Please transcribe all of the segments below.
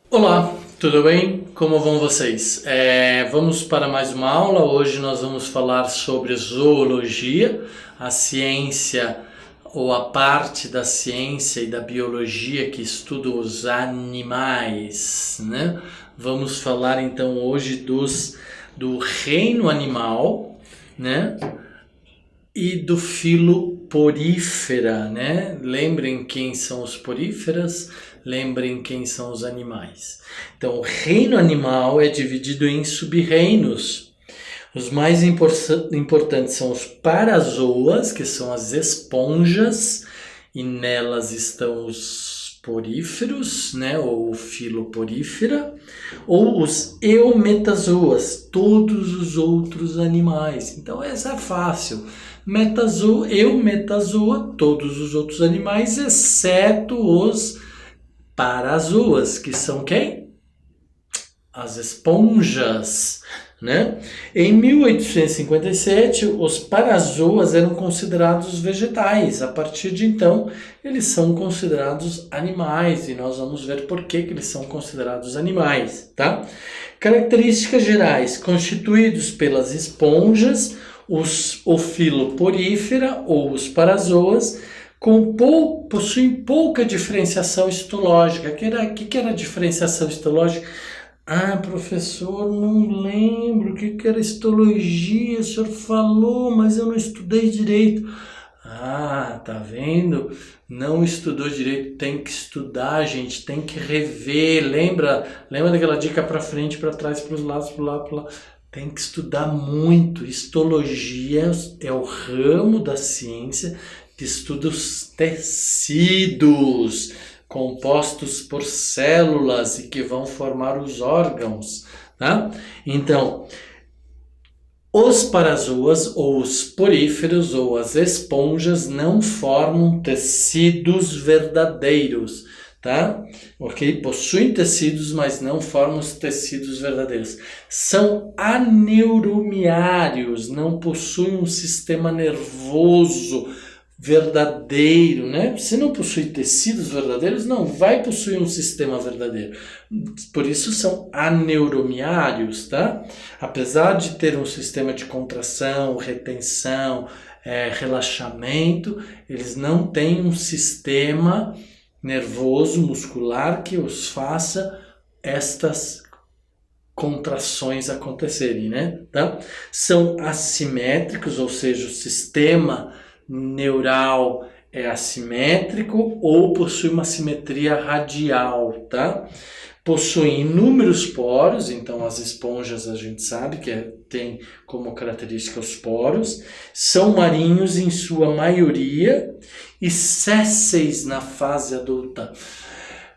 Olá, tudo bem? Como vão vocês? Vamos para mais uma aula. Hoje nós vamos falar sobre zoologia, a ciência ou a parte da ciência e da biologia que estuda os animais, né? Vamos falar então hoje do reino animal, né? E do filo porífera, né? Lembrem quem são os poríferas, lembrem quem são os animais. Então, o reino animal é dividido em sub-reinos. Os mais importantes são os parazoas, que são as esponjas, e nelas estão os poríferos, né, ou filoporífera, ou os eumetazoas, todos os outros animais. Então essa é fácil. Eumetazoa, todos os outros animais, exceto os parazoas, que são quem? As esponjas, né? Em 1857, os parazoas eram considerados vegetais. A partir de então, eles são considerados animais e nós vamos ver por que eles são considerados animais, tá? Características gerais: constituídos pelas esponjas, o filoporífera ou os parazoas, possuem pouca diferenciação histológica. O que era diferenciação histológica? Ah, professor, não lembro o que era histologia, o senhor falou, mas eu não estudei direito. Ah, tá vendo? Não estudou direito, tem que estudar, gente, tem que rever. Lembra daquela dica para frente, para trás, para os lados, para lá, para lá. Tem que estudar muito. Histologia é o ramo da ciência que estuda os tecidos compostos por células e que vão formar os órgãos, tá? Então, os parazoas ou os poríferos ou as esponjas não formam tecidos verdadeiros, tá? Ok? Possuem tecidos, mas não formam os tecidos verdadeiros. São aneuromiários, não possuem um sistema nervoso verdadeiro, né? Se não possui tecidos verdadeiros, não vai possuir um sistema verdadeiro. Por isso são aneuromiários, tá? Apesar de ter um sistema de contração, retenção, relaxamento, eles não têm um sistema nervoso, muscular que os faça estas contrações acontecerem, né? Tá? São assimétricos, ou seja, o sistema neural é assimétrico ou possui uma simetria radial, tá? Possuem inúmeros poros, então as esponjas a gente sabe que tem como característica os poros, são marinhos em sua maioria e sésseis na fase adulta.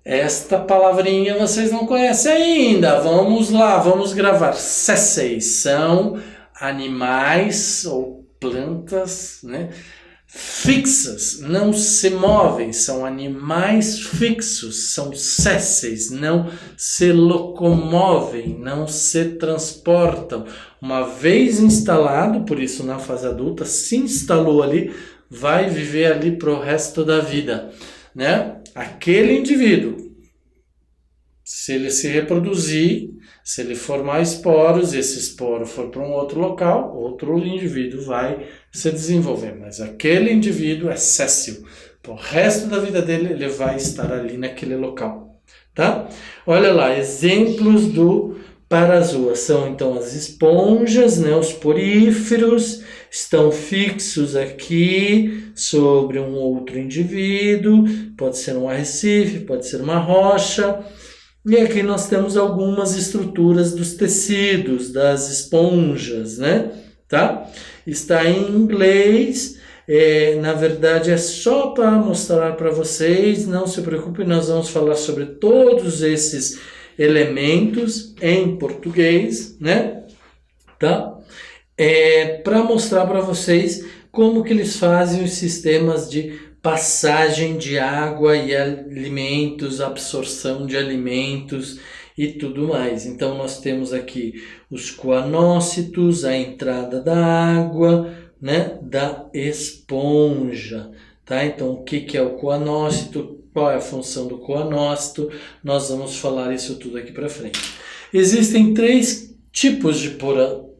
Esta palavrinha vocês não conhecem ainda, vamos lá, vamos gravar. Sésseis são animais ou plantas, né? Fixas, não se movem, são animais fixos, são sésseis, não se locomovem, não se transportam. Uma vez instalado, por isso na fase adulta, se instalou ali, vai viver ali para o resto da vida, né? Aquele indivíduo, se ele se reproduzir, se ele formar esporos, esse esporo for para um outro local, outro indivíduo vai se desenvolver. Mas aquele indivíduo é séssil. Para o resto da vida dele, ele vai estar ali naquele local. Tá? Olha lá, exemplos do parazoa. São então as esponjas, né, os poríferos, estão fixos aqui sobre um outro indivíduo. Pode ser um arrecife, pode ser uma rocha. E aqui nós temos algumas estruturas dos tecidos, das esponjas, né? Tá? Está em inglês, na verdade é só para mostrar para vocês, não se preocupem, nós vamos falar sobre todos esses elementos em português, né? Tá? Para mostrar para vocês como que eles fazem os sistemas de passagem de água e alimentos, absorção de alimentos e tudo mais. Então nós temos aqui os coanócitos, a entrada da água, né, da esponja, tá? Então o que é o coanócito? qual é a função do coanócito, nós vamos falar isso tudo aqui para frente. Existem 3 tipos de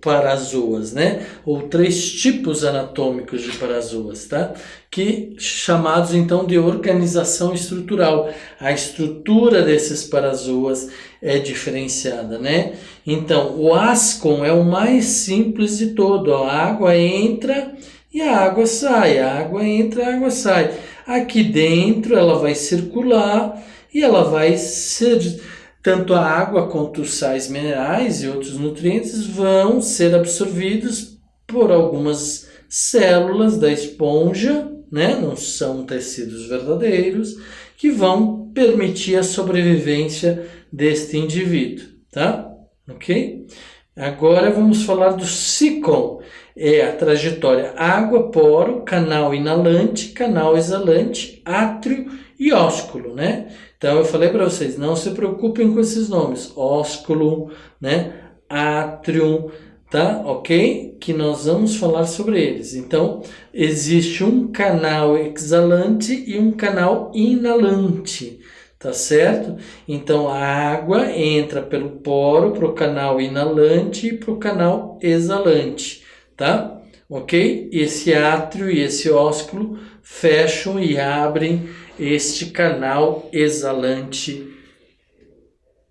parazoas, né? Ou 3 tipos anatômicos de parazoas, tá? Que chamados então de organização estrutural. A estrutura desses parazoas é diferenciada, né? Então, o ascon é o mais simples de todo. A água entra e a água sai. A água entra, a água sai. Aqui dentro ela vai circular e ela vai ser... Tanto a água quanto os sais minerais e outros nutrientes vão ser absorvidos por algumas células da esponja, né? Não são tecidos verdadeiros, que vão permitir a sobrevivência deste indivíduo, tá? Ok? Agora vamos falar do sícon. É a trajetória água, poro, canal inalante, canal exalante, átrio e ósculo, né? Então eu falei para vocês, não se preocupem com esses nomes, ósculo, né? Átrio, tá? Ok? Que nós vamos falar sobre eles. Então, existe um canal exalante e um canal inalante, tá certo? Então, a água entra pelo poro para o canal inalante e para o canal exalante, tá? Ok? Esse átrio e esse ósculo fecham e abrem este canal exalante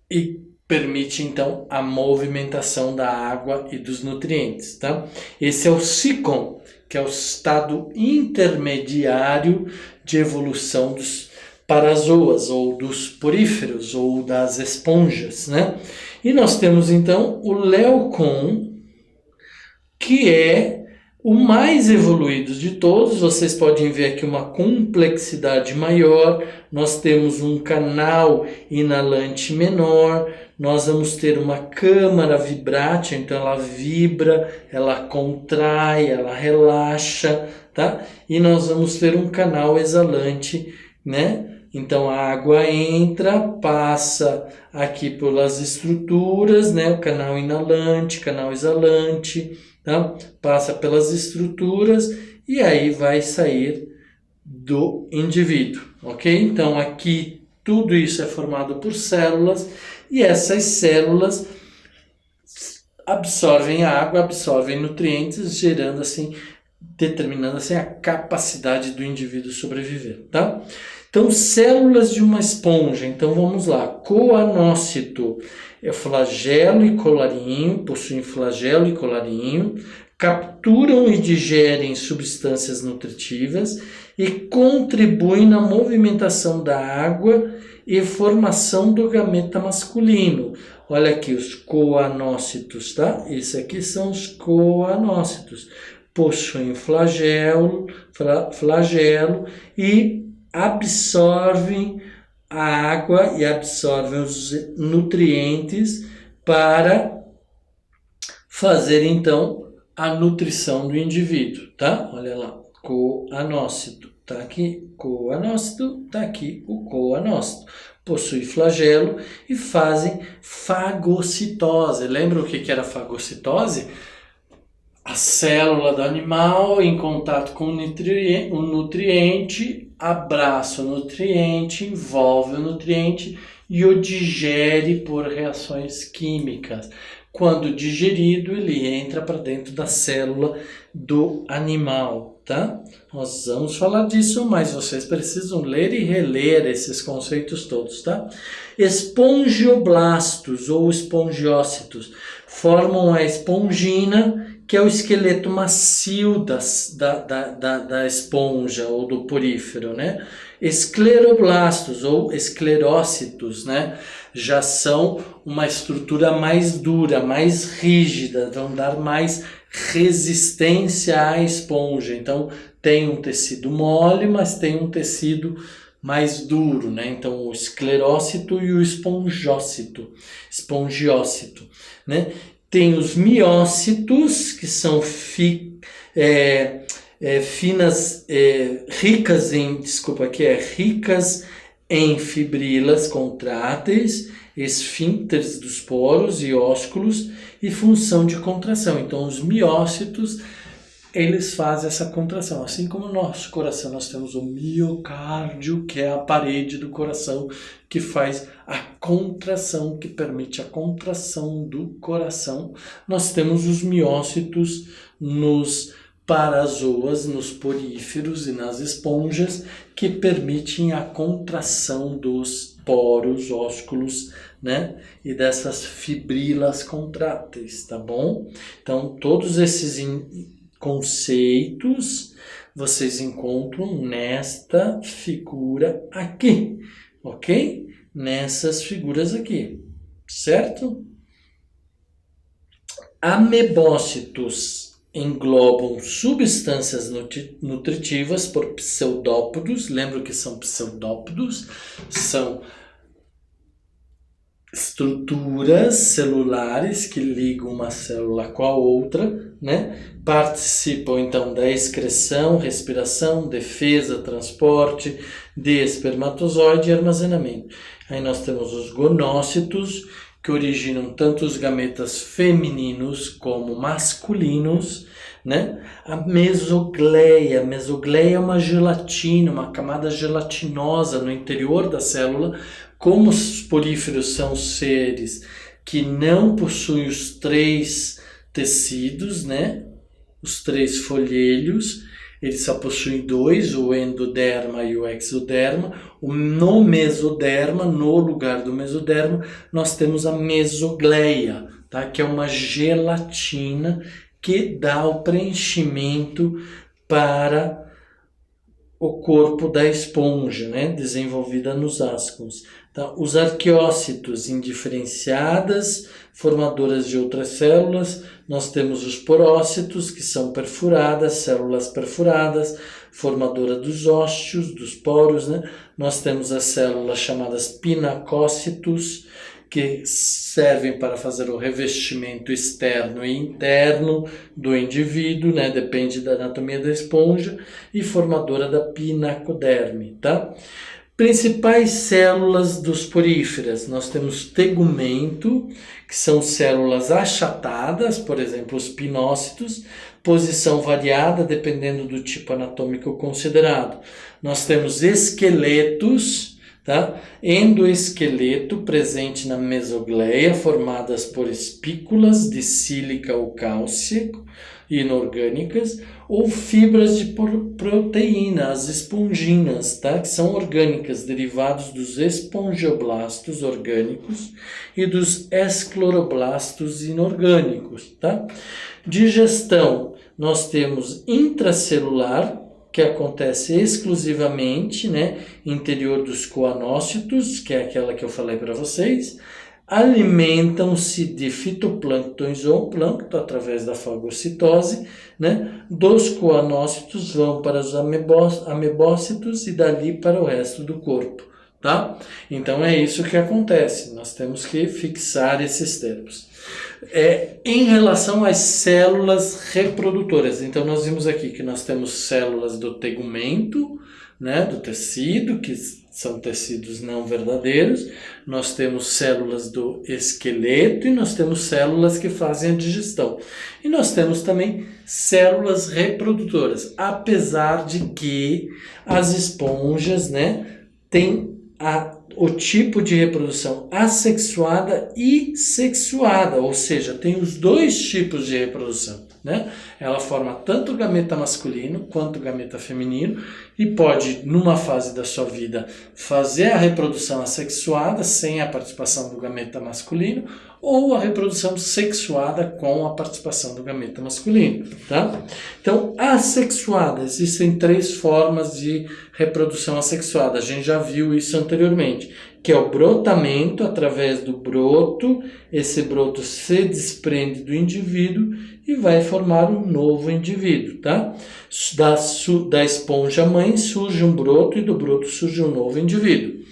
e permite então a movimentação da água e dos nutrientes, tá? Esse é o sícon, que é o estado intermediário de evolução dos parazoas ou dos poríferos ou das esponjas, né? E nós temos então o leucon, que é o mais evoluído de todos. Vocês podem ver aqui uma complexidade maior. Nós temos um canal inalante menor, nós vamos ter uma câmara vibrátil, então ela vibra, ela contrai, ela relaxa, tá? E nós vamos ter um canal exalante, né? Então a água entra, passa aqui pelas estruturas, né? O canal inalante, canal exalante, tá? Passa pelas estruturas e aí vai sair do indivíduo, ok? Então aqui tudo isso é formado por células e essas células absorvem a água, absorvem nutrientes, gerando assim, determinando assim a capacidade do indivíduo sobreviver, tá? Então, células de uma esponja. Então, vamos lá. Coanócito é flagelo e colarinho, possuem flagelo e colarinho, capturam e digerem substâncias nutritivas e contribuem na movimentação da água e formação do gameta masculino. Olha aqui os coanócitos, tá? Esses aqui são os coanócitos. Possuem flagelo e absorvem a água e absorvem os nutrientes para fazer então a nutrição do indivíduo, tá? Olha lá, coanócito, tá aqui coanócito, tá aqui o coanócito. Possui flagelo e fazem fagocitose. Lembra o que era fagocitose? A célula do animal em contato com o nutriente, abraça o nutriente, envolve o nutriente e o digere por reações químicas. Quando digerido, ele entra para dentro da célula do animal, tá? Nós vamos falar disso, mas vocês precisam ler e reler esses conceitos todos, tá? Espongioblastos ou espongiócitos formam a espongina, que é o esqueleto macio da esponja ou do porífero, né? Escleroblastos ou esclerócitos, né? Já são uma estrutura mais dura, mais rígida, vão dar mais resistência à esponja. Então, tem um tecido mole, mas tem um tecido mais duro, né? Então, o esclerócito e o espongiócito, né? Tem os miócitos, que são ricas em fibrilas contráteis, esfíncteres dos poros e ósculos e função de contração. Então, os miócitos eles fazem essa contração. Assim como o nosso coração, nós temos o miocárdio, que é a parede do coração, que faz a contração, que permite a contração do coração. Nós temos os miócitos nos parazoas, nos poríferos e nas esponjas, que permitem a contração dos poros, ósculos, né? E dessas fibrilas contráteis, tá bom? Então, todos esses conceitos vocês encontram nesta figura aqui, ok? Nessas figuras aqui, certo? Amebócitos englobam substâncias nutritivas por pseudópodos. Lembra que são pseudópodos? São estruturas celulares que ligam uma célula com a outra, né? Participam então da excreção, respiração, defesa, transporte de espermatozoide e armazenamento. Aí nós temos os gonócitos, que originam tanto os gametas femininos como masculinos, né? A mesogleia. A mesogleia é uma gelatina, uma camada gelatinosa no interior da célula. Como os poríferos são seres que não possuem os 3 tecidos, né? Os 3 folheiros, eles só possuem 2, o endoderma e o exoderma. No mesoderma, no lugar do mesoderma, nós temos a mesogleia, tá? Que é uma gelatina que dá o preenchimento para o corpo da esponja, né? Desenvolvida nos ascons. Tá? Os arqueócitos indiferenciadas, formadoras de outras células. Nós temos os porócitos, que são perfuradas, células perfuradas, formadora dos ósseos, dos poros, né? Nós temos as células chamadas pinacócitos, que servem para fazer o revestimento externo e interno do indivíduo, né? Depende da anatomia da esponja, e formadora da pinacoderme, tá? Principais células dos poríferas, nós temos tegumento, que são células achatadas, por exemplo, os pinócitos, posição variada dependendo do tipo anatômico considerado. Nós temos esqueletos, tá? Endoesqueleto presente na mesogleia, formadas por espículas de sílica ou cálcico inorgânicas, ou fibras de proteína, as esponginas, tá? Que são orgânicas, derivados dos espongioblastos orgânicos e dos escleroblastos inorgânicos, tá? Digestão, nós temos intracelular, que acontece exclusivamente, né, interior dos coanócitos, que é aquela que eu falei para vocês. Alimentam-se de fitoplâncton e zooplâncton através da fagocitose, né? Dos coanócitos vão para os amebócitos e dali para o resto do corpo, tá? Então é isso que acontece, nós temos que fixar esses termos. Em relação às células reprodutoras, então nós vimos aqui que nós temos células do tegumento, né, do tecido, que são tecidos não verdadeiros, nós temos células do esqueleto e nós temos células que fazem a digestão. E nós temos também células reprodutoras, apesar de que as esponjas, né, têm o tipo de reprodução assexuada e sexuada, ou seja, tem os 2 tipos de reprodução, né? Ela forma tanto o gameta masculino quanto o gameta feminino e pode, numa fase da sua vida, fazer a reprodução assexuada sem a participação do gameta masculino ou a reprodução sexuada com a participação do gameta masculino, tá? Então, assexuada, existem 3 formas de reprodução assexuada, a gente já viu isso anteriormente, que é o brotamento, através do broto, esse broto se desprende do indivíduo e vai formar um novo indivíduo, tá? Da esponja mãe surge um broto e do broto surge um novo indivíduo.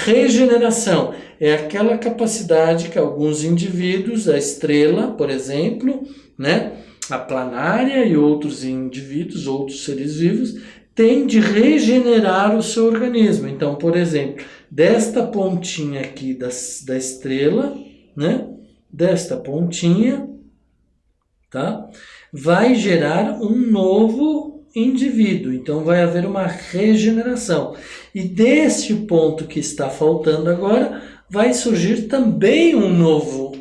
Regeneração é aquela capacidade que alguns indivíduos, a estrela, por exemplo, né, a planária e outros indivíduos, outros seres vivos, têm de regenerar o seu organismo. Então, por exemplo, desta pontinha aqui da estrela, né, desta pontinha, tá? vai gerar um novo indivíduo. Então vai haver uma regeneração. E desse ponto que está faltando agora, vai surgir também um novo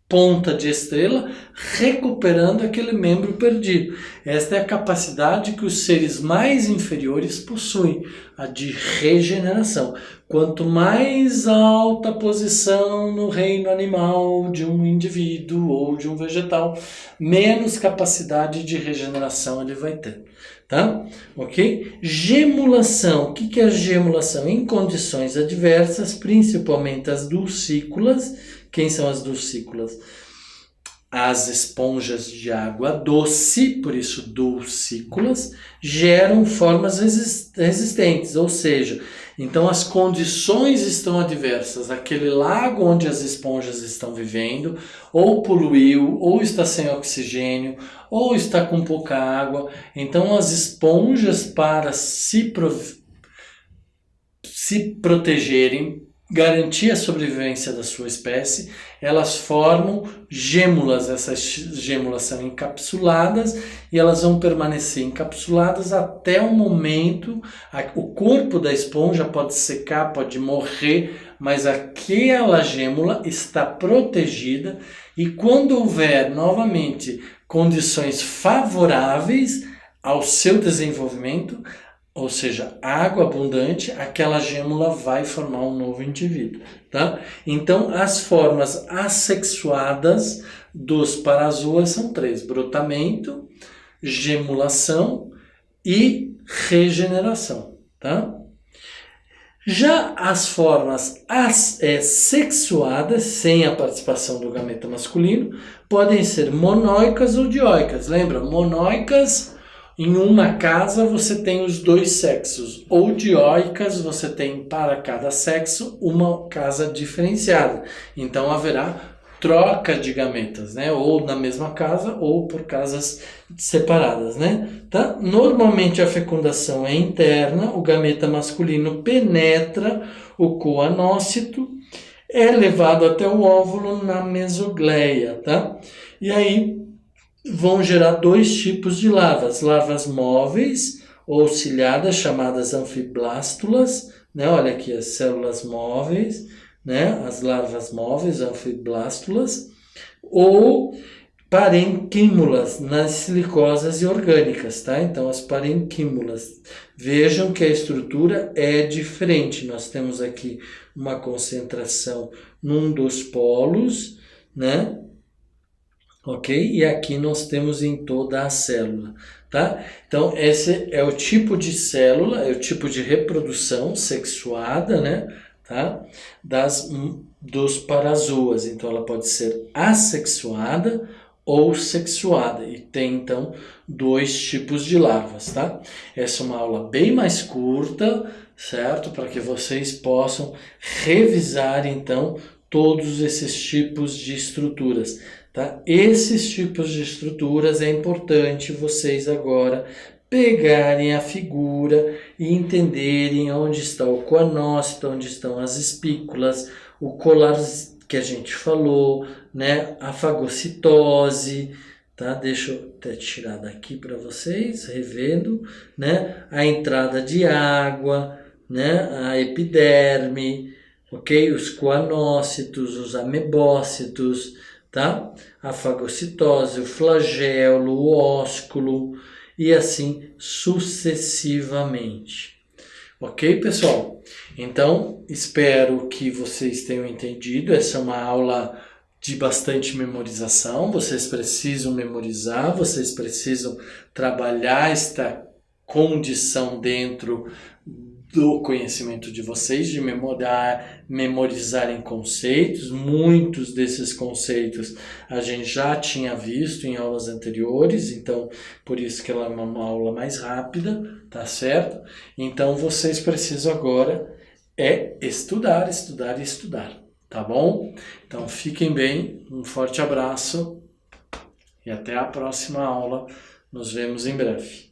ponta de estrela, recuperando aquele membro perdido. Esta é a capacidade que os seres mais inferiores possuem, a de regeneração. Quanto mais alta a posição no reino animal de um indivíduo ou de um vegetal, menos capacidade de regeneração ele vai ter. Tá? Ok? Gemulação. O que é a gemulação? Em condições adversas, principalmente as dulcícolas. Quem são as dulcícolas? As esponjas de água doce, por isso dulcícolas, geram formas resistentes, ou seja, então as condições estão adversas. Aquele lago onde as esponjas estão vivendo, ou poluiu, ou está sem oxigênio, ou está com pouca água. Então as esponjas, para se protegerem, garantir a sobrevivência da sua espécie, elas formam gêmulas. Essas gêmulas são encapsuladas e elas vão permanecer encapsuladas até o momento. O corpo da esponja pode secar, pode morrer, mas aquela gêmula está protegida, e quando houver novamente condições favoráveis ao seu desenvolvimento, ou seja, água abundante, aquela gêmula vai formar um novo indivíduo, tá? Então, as formas assexuadas dos parazoas são 3: brotamento, gemulação e regeneração, tá? Já as formas sexuadas, sem a participação do gameta masculino, podem ser monóicas ou dioicas. Lembra? Monóicas, em uma casa você tem os dois sexos, ou dioicas, você tem para cada sexo uma casa diferenciada. Então haverá troca de gametas, né? Ou na mesma casa ou por casas separadas, né? Tá? Normalmente a fecundação é interna, o gameta masculino penetra o coanócito, é levado até o óvulo na mesogleia, tá? E aí vão gerar 2 tipos de larvas: larvas móveis ou ciliadas, chamadas anfiblástulas, né? Olha aqui as células móveis, né? As larvas móveis, anfiblástulas, ou parênquimulas nas silicosas e orgânicas, tá? Então as parênquimulas, vejam que a estrutura é diferente. Nós temos aqui uma concentração num dos polos, né? Ok? E aqui nós temos em toda a célula, tá? Então, esse é o tipo de célula, é o tipo de reprodução sexuada, né? Tá? Dos parazoas. Então, ela pode ser assexuada ou sexuada. E tem, então, 2 tipos de larvas, tá? Essa é uma aula bem mais curta, certo? Para que vocês possam revisar, então, todos esses tipos de estruturas. Tá? Esses tipos de estruturas é importante vocês agora pegarem a figura e entenderem onde está o coanócito, onde estão as espículas, o colar que a gente falou, né? A fagocitose, tá? Deixa eu até tirar daqui para vocês, revendo, né? A entrada de água, né? A epiderme, ok? Os coanócitos, os amebócitos, tá? A fagocitose, o flagelo, o ósculo e assim sucessivamente. Ok, pessoal? Então, espero que vocês tenham entendido. Essa é uma aula de bastante memorização. Vocês precisam memorizar, vocês precisam trabalhar esta condição dentro do conhecimento de vocês, de memorizarem conceitos. Muitos desses conceitos a gente já tinha visto em aulas anteriores, então por isso que ela é uma aula mais rápida, tá certo? Então vocês precisam agora estudar, estudar e estudar, tá bom? Então fiquem bem, um forte abraço e até a próxima aula. Nos vemos em breve.